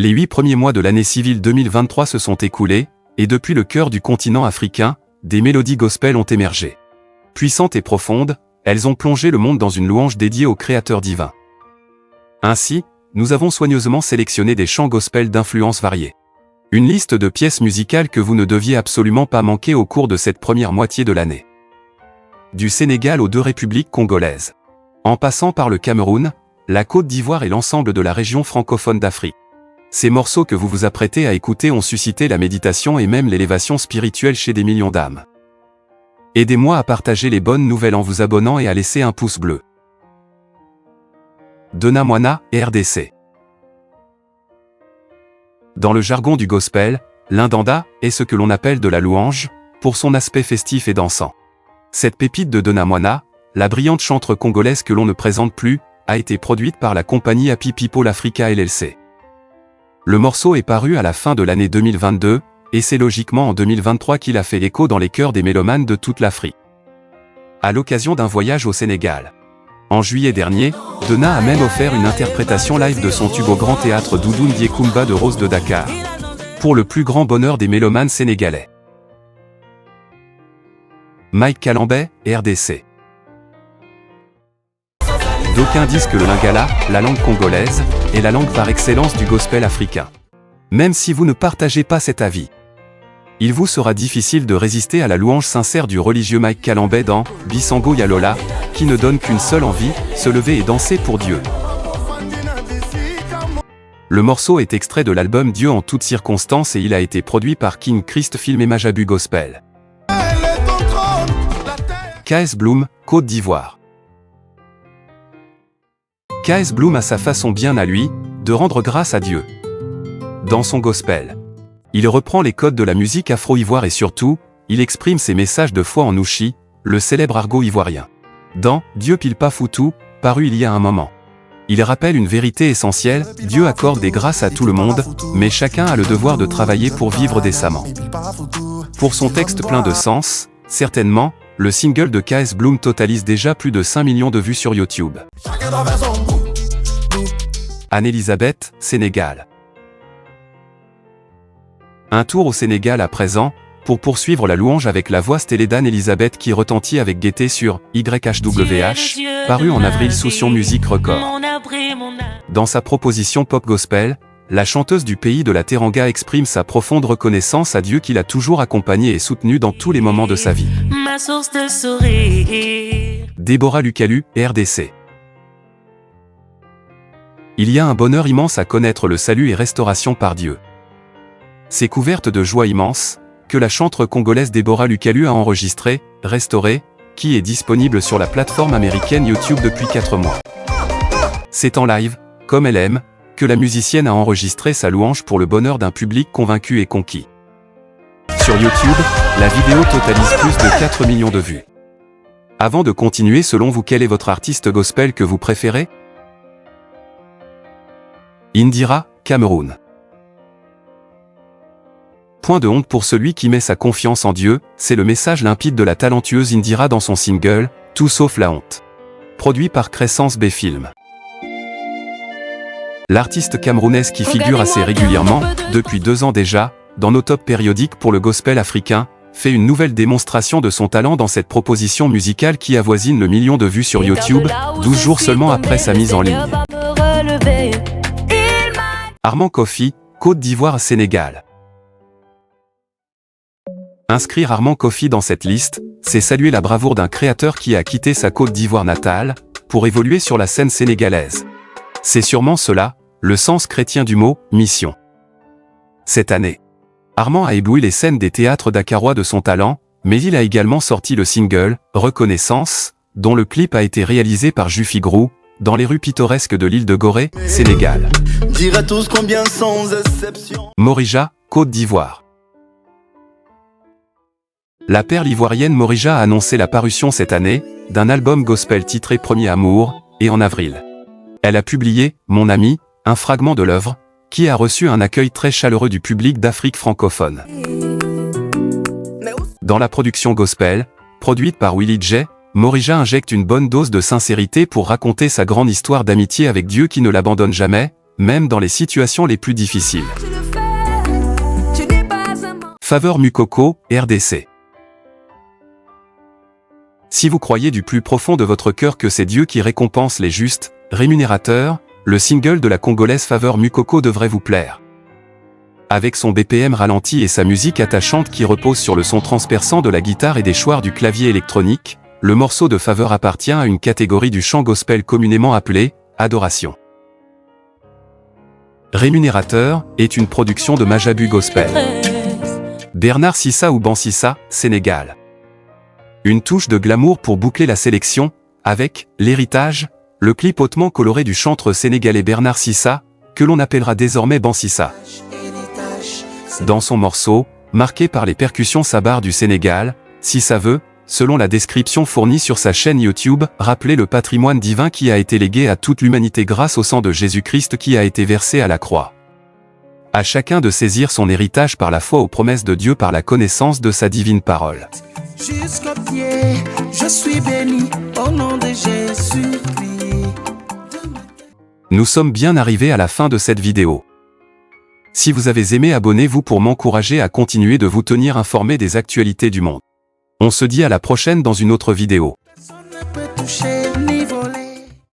Les 8 premiers mois de l'année civile 2023 se sont écoulés, et depuis le cœur du continent africain, des mélodies gospel ont émergé. Puissantes et profondes, elles ont plongé le monde dans une louange dédiée au Créateur divin. Ainsi, nous avons soigneusement sélectionné des chants gospel d'influences variées. Une liste de pièces musicales que vous ne deviez absolument pas manquer au cours de cette première moitié de l'année. Du Sénégal aux 2 républiques congolaises. En passant par le Cameroun, la Côte d'Ivoire et l'ensemble de la région francophone d'Afrique. Ces morceaux que vous vous apprêtez à écouter ont suscité la méditation et même l'élévation spirituelle chez des millions d'âmes. Aidez-moi à partager les bonnes nouvelles en vous abonnant et à laisser un pouce bleu. Dona Moana, RDC. Dans le jargon du gospel, l'indanda est ce que l'on appelle de la louange, pour son aspect festif et dansant. Cette pépite de Dona Moana, la brillante chanteuse congolaise que l'on ne présente plus, a été produite par la compagnie Happy People Africa LLC. Le morceau est paru à la fin de l'année 2022, et c'est logiquement en 2023 qu'il a fait écho dans les cœurs des mélomanes de toute l'Afrique. À l'occasion d'un voyage au Sénégal. En juillet dernier, Dona a même offert une interprétation live de son tube au Grand Théâtre Doudoune Diékoumba de Rose de Dakar. Pour le plus grand bonheur des mélomanes sénégalais. Mike Kalambay, RDC. D'aucuns disent que le lingala, la langue congolaise, est la langue par excellence du gospel africain. Même si vous ne partagez pas cet avis, il vous sera difficile de résister à la louange sincère du religieux Mike Kalambay dans « Bisango Yalola », qui ne donne qu'une seule envie, se lever et danser pour Dieu. Le morceau est extrait de l'album Dieu en toutes circonstances et il a été produit par King Christ Film et Majabu Gospel. KS Bloom, Côte d'Ivoire. KS Bloom a sa façon bien à lui, de rendre grâce à Dieu. Dans son gospel, il reprend les codes de la musique afro-ivoire et surtout, il exprime ses messages de foi en Nouchi, le célèbre argot ivoirien. Dans « Dieu pile pas foutu », paru il y a un moment. Il rappelle une vérité essentielle, Dieu accorde des grâces à tout le monde, mais chacun a le devoir de travailler pour vivre décemment. Pour son texte plein de sens, certainement, le single de KS Bloom totalise déjà plus de 5 millions de vues sur YouTube. Anne-Elisabeth, Sénégal. Un tour au Sénégal à présent, pour poursuivre la louange avec la voix stélée d'Anne-Elisabeth qui retentit avec gaieté sur YHWH, paru en avril sous Sion Music Record. Dans sa proposition pop-gospel, la chanteuse du pays de la Teranga exprime sa profonde reconnaissance à Dieu qui l'a toujours accompagnée et soutenue dans tous les moments de sa vie. Déborah Lucalu, RDC. Il y a un bonheur immense à connaître le salut et restauration par Dieu. C'est couverte de joie immense, que la chanteuse congolaise Déborah Lucalu a enregistré, restauré, qui est disponible sur la plateforme américaine YouTube depuis 4 mois. C'est en live, comme elle aime, que la musicienne a enregistré sa louange pour le bonheur d'un public convaincu et conquis. Sur YouTube, la vidéo totalise plus de 4 millions de vues. Avant de continuer, selon vous, quel est votre artiste gospel que vous préférez? Indira, Cameroun. Point de honte pour celui qui met sa confiance en Dieu, c'est le message limpide de la talentueuse Indira dans son single « Tout sauf la honte ». Produit par Crescence B Film. L'artiste camerounaise qui figure assez régulièrement, depuis 2 ans déjà, dans nos tops périodiques pour le gospel africain, fait une nouvelle démonstration de son talent dans cette proposition musicale qui avoisine le million de vues sur YouTube, 12 jours seulement après sa mise en ligne. Armand Kofi, Côte d'Ivoire, Sénégal. Inscrire Armand Kofi dans cette liste, c'est saluer la bravoure d'un créateur qui a quitté sa Côte d'Ivoire natale, pour évoluer sur la scène sénégalaise. C'est sûrement cela, le sens chrétien du mot « mission ». Cette année, Armand a ébloui les scènes des théâtres dakarois de son talent, mais il a également sorti le single « Reconnaissance », dont le clip a été réalisé par Jufi Grou, dans les rues pittoresques de l'île de Gorée, Sénégal. Dire à tous combien sans exception. Morija, Côte d'Ivoire. La perle ivoirienne Morija a annoncé la parution cette année, d'un album gospel titré Premier Amour, et en avril. Elle a publié « Mon ami », un fragment de l'œuvre, qui a reçu un accueil très chaleureux du public d'Afrique francophone. Dans la production gospel, produite par Willie J, Morija injecte une bonne dose de sincérité pour raconter sa grande histoire d'amitié avec Dieu qui ne l'abandonne jamais, même dans les situations les plus difficiles. Faveur Mukoko, RDC. Si vous croyez du plus profond de votre cœur que c'est Dieu qui récompense les justes, rémunérateurs, le single de la Congolaise Faveur Mukoko devrait vous plaire. Avec son BPM ralenti et sa musique attachante qui repose sur le son transperçant de la guitare et des choirs du clavier électronique, le morceau de Faveur appartient à une catégorie du chant gospel communément appelée « adoration ». Rémunérateur est une production de Majabu Gospel. Bernard Sissa ou Bansissa, Sénégal. Une touche de glamour pour boucler la sélection, avec « L'héritage », le clip hautement coloré du chanteur sénégalais Bernard Sissa, que l'on appellera désormais Bansissa. Dans son morceau, marqué par les percussions sabar du Sénégal, Sissa veut, selon la description fournie sur sa chaîne YouTube, rappeler le patrimoine divin qui a été légué à toute l'humanité grâce au sang de Jésus-Christ qui a été versé à la croix. À chacun de saisir son héritage par la foi aux promesses de Dieu par la connaissance de sa divine parole. Jusqu'au pied, je suis béni au nom de Jésus. Nous sommes bien arrivés à la fin de cette vidéo. Si vous avez aimé, abonnez-vous pour m'encourager à continuer de vous tenir informé des actualités du monde. On se dit à la prochaine dans une autre vidéo. Personne ne peut toucher ni voler.